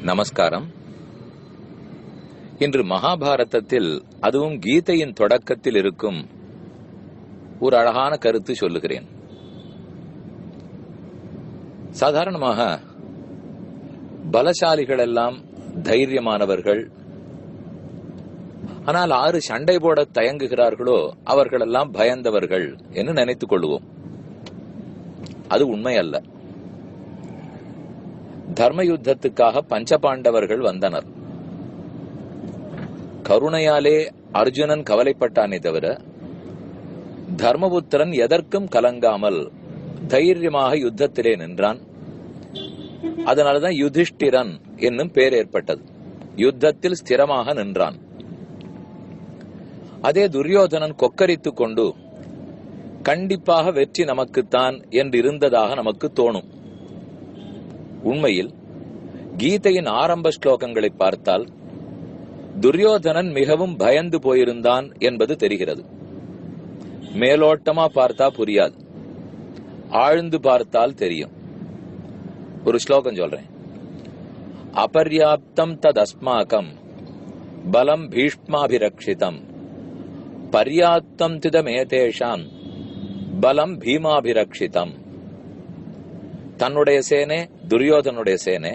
நமஸ்காரம். இன்று மகாபாரதத்தில், அதுவும் கீதையின் தொடக்கத்தில் இருக்கும் ஒரு அழகான கருத்து சொல்லுகிறேன். சாதாரணமாக பலசாலிகள் எல்லாம் தைரியமானவர்கள், ஆனால் ஆறு சண்டை போட தயங்குகிறார்களோ அவர்களெல்லாம் பயந்தவர்கள் என்று நினைத்துக் கொள்வோம். அது உண்மை அல்ல. தர்ம யுத்தத்துக்காக பஞ்சபாண்டவர்கள் வந்தனர். கருணையாலே அர்ஜுனன் கவலைப்பட்டானே தவிர தர்மபுத்திரன் எதற்கும் கலங்காமல் தைரியமாக யுத்தத்திலே நின்றான். அதனால்தான் யுதிஷ்டிரன் என்னும் பெயர் ஏற்பட்டது. யுத்தத்தில் ஸ்திரமாக நின்றான். அதே துரியோதனன் கொக்கரித்துக் கொண்டு கண்டிப்பாக வெற்றி நமக்குத்தான் என்று இருந்ததாக நமக்கு தோணும். உண்மையில் கீதையின் ஆரம்ப ஸ்லோகங்களை பார்த்தால் துரியோதனன் மிகவும் பயந்து போயிருந்தான் என்பது தெரிகிறது. மேலோட்டமா பார்த்தா புரியாது, ஆழ்ந்து பார்த்தால் தெரியும். ஒரு ஸ்லோகம் சொல்றேன். அபர்யாப்தம் ததஸ்மாகம் பலம் பீஷ்மாபிரக்ஷிதம் பர்யாப்தம் திதமேதேஷாம் பலம் பீமாபிரக்ஷிதம். தன்னுடைய சேனை துரியோதனுடைய சேனை.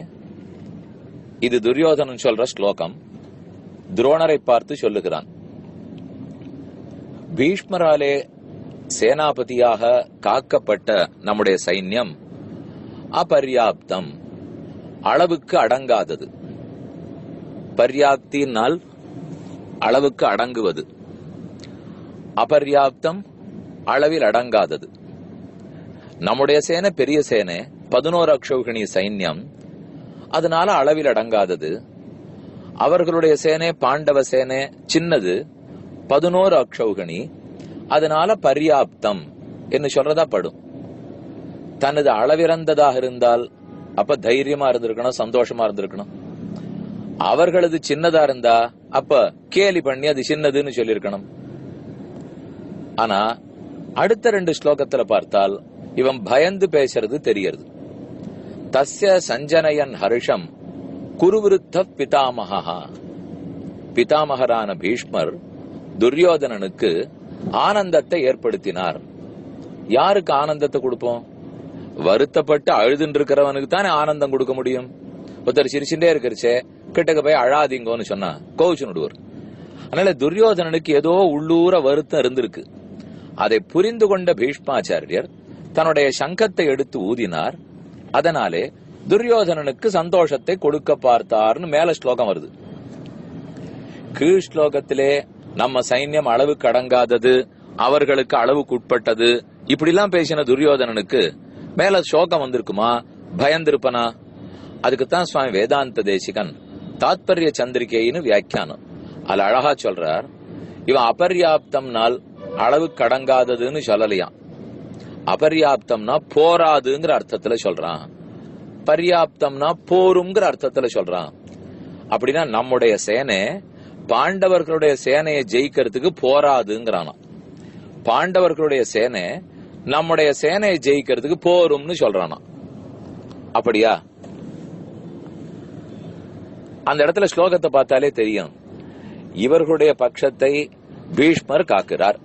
இது துரியோதனன் சொல்ற ஸ்லோகம். துரோணரை பார்த்து சொல்லுகிறான். பீஷ்மராலே சேனாபதியாக காக்கப்பட்ட நம்முடைய சைன்யம் அபர்யாப்தம், அளவுக்கு அடங்காதது. பர்யாப்தினால் அளவுக்கு அடங்குவது, அபர்யாப்தம் அளவில் அடங்காதது. நம்முடைய சேனை பெரிய சேனை, 11 அக்ஷௌகிணி சைன்யம், அதனால அளவில் அடங்காதது. அவர்களுடைய சேனை பாண்டவ சேனை சின்னது, 11 அக்ஷௌகிணி, அதனால பர்யாப்தம் என்று சொல்றதா படும். தனது அளவிறந்ததாக இருந்தால் அப்ப தைரியமா இருந்திருக்கணும், சந்தோஷமா இருந்திருக்கணும். அவர்களது சின்னதா இருந்தா அப்ப கேலி பண்ணி அது சின்னதுன்னு சொல்லியிருக்கணும். ஆனா அடுத்த 2 ஸ்லோகத்துல பார்த்தால் இவன் பயந்து பேசுறது தெரிகிறது. தஸ்ய சஞ்சனயன் ஹர்ஷம் குருவிருத்த பிதாமகா. பிதாமகரான பீஷ்மர் துரியோதனனுக்கு ஆனந்தத்தை ஏற்படுத்தினார். யாருக்கு ஆனந்தத்தை கொடுப்போம்? வருத்தப்பட்டு அழுதுன்னு இருக்கிறவனுக்கு தானே ஆனந்தம் கொடுக்க முடியும். ஒருத்தர் சிரிச்சுட்டே இருக்கிறச்சே கிட்டக்க போய் அழாதீங்கன்னு சொன்னா கோவிச்சு நடுவர். அதனால துரியோதனனுக்கு ஏதோ உள்ளூர வருத்தம் இருந்திருக்கு. அதை புரிந்து கொண்ட பீஷ்மாச்சாரியர் தன்னுடைய சங்கத்தை எடுத்து ஊதினார். அதனாலே துரியோதனனுக்கு சந்தோஷத்தை கொடுக்க பார்த்தார்னு மேல ஸ்லோகம் வருது. கீழ் ஸ்லோகத்திலே நம்ம சைன்யம் அளவுக்கு அடங்காதது, அவர்களுக்கு அளவுக்கு உட்பட்டது, இப்படி எல்லாம் பேசின துரியோதனனுக்கு மேல ஸ்லோகம் வந்திருக்குமா? பயந்திருப்பனா? அதுக்குத்தான் சுவாமி வேதாந்த தேசிகன் தாத்பரிய சந்திரிகைன்னு வியாக்கியானம் அதுல அழகா சொல்றார். இவன் அபர்யாப்தம்னால் அளவுக்கு அடங்காததுன்னு சொல்லலையாம். அபர்யாப்தம்னா போராதுங்கிற அர்த்தத்துல சொல்றான். பர்யாப்தம்னா போருங்கிற அர்த்தத்துல சொல்றான். அப்படின்னா நம்முடைய சேனை பாண்டவர்களுடைய சேனையை ஜெயிக்கிறதுக்கு போராதுங்கிறானா. பாண்டவர்களுடைய சேனை நம்முடைய சேனையை ஜெயிக்கிறதுக்கு போரும்னு சொல்றானா. அப்படியா? அந்த இடத்துல ஸ்லோகத்தை பார்த்தாலே தெரியும். இவர்களுடைய பட்சத்தை பீஷ்மர் காக்கிறார்,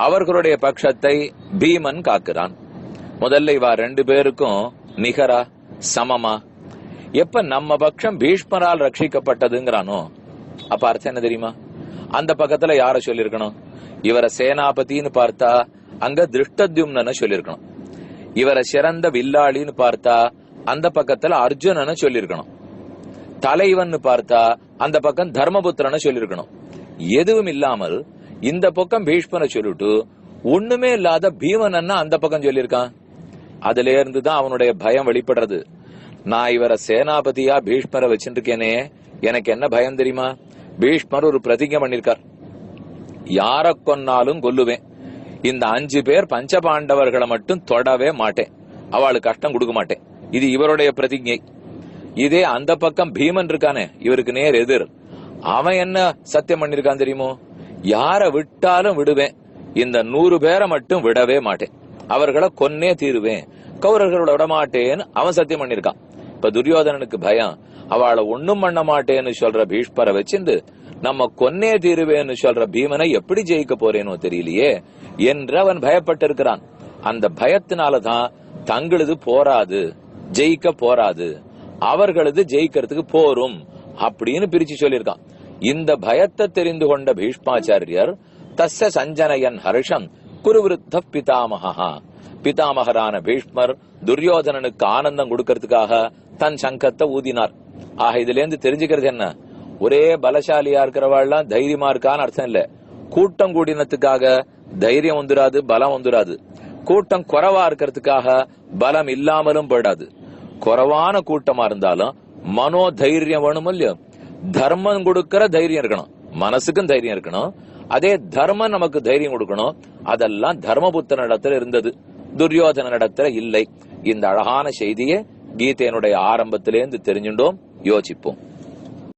அவர்களுடைய பட்சத்தை பீமன் காக்கிறான். முதல்ல இவா 2 பேருக்கும் நிகரா சமமா? எப்ப நம்ம பட்சம் பீஷ்மரால் ரட்சிக்கப்பட்டதுங்கிறானோ அப்ப அர்த்தம் என்ன தெரியுமா? அந்த பக்கத்துல யார சொல்லிருக்கணும்? இவரை சேனாபதினு பார்த்தா அங்க திருஷ்டத்யும்னனை சொல்லிருக்கணும். இவரை சிறந்த வில்லாளின்னு பார்த்தா அந்த பக்கத்துல அர்ஜுனனை சொல்லிருக்கணும். தலைவன் பார்த்தா அந்த பக்கம் தர்மபுத்திரனை சொல்லிருக்கணும். எதுவும் இல்லாமல் இந்த பக்கம் பீஷ்மனை சொல்லிட்டு ஒண்ணுமே இல்லாத பீமன் அந்த பக்கம் சொல்லியிருக்கான். அதுல இருந்துதான் அவனுடைய பயம் வெளிப்படுறது. நான் இவரை சேனாபதியா பீஷ்மரை வச்சிருக்கேனே, எனக்கு என்ன பயம் தெரியுமா? பீஷ்மர் ஒரு பிரதிஜை பண்ணிருக்கார், யார கொன்னாலும் கொல்லுவேன், இந்த 5 பேர் பஞ்சபாண்டவர்களை மட்டும் தொடவே மாட்டேன், அவளுக்கு கஷ்டம் கொடுக்க மாட்டேன். இது இவருடைய பிரதிஜை. இதே அந்த பக்கம் பீமன் இருக்கானே, இவருக்கு நேர் எதிர், அவன் என்ன சத்தியம் பண்ணிருக்கான் தெரியுமோ? யார விட்டாலும் விடுவேன், இந்த 100 பேரை மட்டும் விடவே மாட்டேன், அவர்களை கொன்னே தீருவேன், கௌரவர்களோட விட மாட்டேன்னு அவன் சத்தியம் பண்ணிருக்கான். இப்ப இப்ப துரியோதனனுக்கு பயம், அவளை ஒண்ணும் பண்ண மாட்டேன்னு சொல்ற பீஷ்மரை வச்சிருந்து நம்ம கொன்னே தீருவேன்னு சொல்ற பீமனை எப்படி ஜெயிக்க போறேனோ தெரியலையே என்று அவன் பயப்பட்டிருக்கிறான். அந்த பயத்தினாலதான் தங்களது போராது, ஜெயிக்க போராது, அவர்களது ஜெயிக்கிறதுக்கு போரும் அப்படின்னு பிரிச்சு சொல்லியிருக்கான். இந்த பயத்தை தெரிந்து கொண்ட பீஷ்மாச்சாரியர் தஸ்ய சஞ்சனயன் ஹர்ஷம் குருவிருத்த பிதாமகா, பிதாமகரான பீஷ்மர் துரியோதனனுக்கு ஆனந்தம் கொடுக்கறதுக்காக தன் சங்கத்தை ஊதினார். ஆக இதுல இருந்து தெரிஞ்சுக்கிறது என்ன, ஒரே பலசாலியா இருக்கிறவாள்லாம் தைரியமா இருக்கான்னு அர்த்தம் இல்ல. கூட்டம் கூடினத்துக்காக தைரியம் வந்துராது, பலம் வந்துராது. கூட்டம் குறைவா இருக்கிறதுக்காக பலம் இல்லாமலும் போயிடாது. குறைவான கூட்டமா இருந்தாலும் மனோ தைரியம் வேணும் இல்லையோ, தர்மம் கொடுக்கிற தைரியம் இருக்கணும், மனசுக்கும் தைரியம் இருக்கணும். அதே தர்மம் நமக்கு தைரியம் கொடுக்கணும். அதெல்லாம் தர்மபுத்திர இடத்துல இருந்தது, துரியோதன இடத்துல இல்லை. இந்த அழகான செய்தியை கீதையினுடைய ஆரம்பத்திலேருந்து தெரிஞ்சுட்டோம். யோசிப்போம்.